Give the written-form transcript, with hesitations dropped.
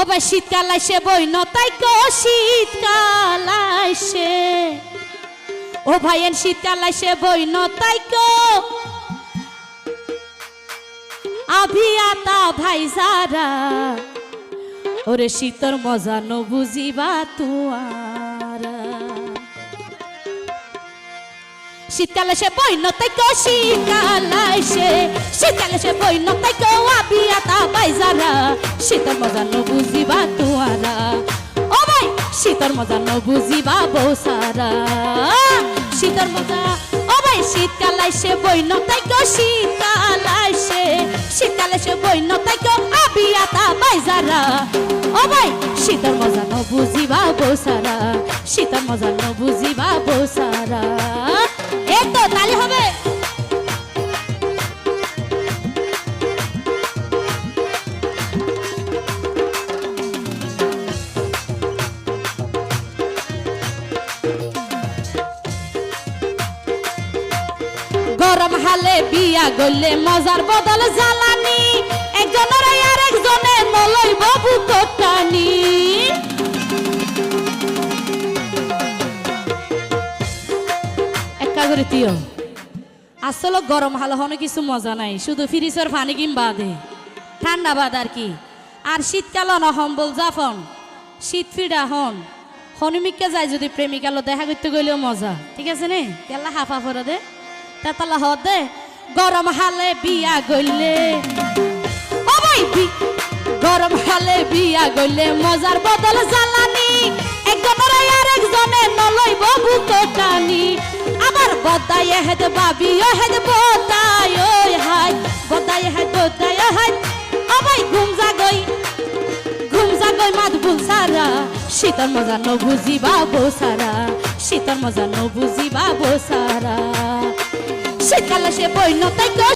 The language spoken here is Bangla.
ভাই শীতকাল আইসে বইন তাই গো শীতকাল আইসে ও ভাই এন শীতকাল আইসে বইন তাই গো আভিয়াতা ভাই যারা ওরে শীতর মজা ন বুঝিবা তুয়ারা শীতকাল এসে বইন তাই গো শীতকাল আইসে শীতকাল এসে বইন তাই গো আভিয়াতা ভাই যারা শীতর মজা ন বুঝিবা তুয়ারা ও ভাই শীতর মজা ন বুঝিবা বৌসারা শীতর মজা ও ভাই শীতকাল আইসে বইন তাই গো শীতকাল আইসে শীতকাল এসে বইন তাই গো আভিয়াতা ভাই যারা ও ভাই শীতর মজা ন বুঝিবা বৌসারা শীতর মজা ন বুঝিবা বৌসারা এই তো তালি হবে গরম হালে বিয়া গলে মজার বদল জ্বালানি একজনের আর একজনে নলই বাবু কোটানি একা করে তিও আসলে গরম হালে হনে কিছু মজা নাই শুধু ফ্রিজের পানি কিংবা দে ঠান্ডা বাদ আর কি আর শীতকাল না হম্বল জাফন শীত ফিডা হন হনুমিককে যায় যদি প্রেমিকালো দেখা করতে গেলেও মজা ঠিক আছে নে কেলা হাফা ফরা দে তাতলা হদে গরম হালে বিয়া গইলে ও ভাই গরম হালে বিয়া গইলে মজার বদল জ্বালানি একজনের আর একজনে নলই বাবু কোটানি আবার বদাই হেদ বাবি হেদ বদাই ওই হাই বদাই হেদ বদাই হাই ও ভাই ঘুম জাগই মাত বুলসারা শীতর মজা ন বুঝিবা বসারা শীতর মজা ন বুঝিবা বসারা শীতকাল সে বইন তাই গো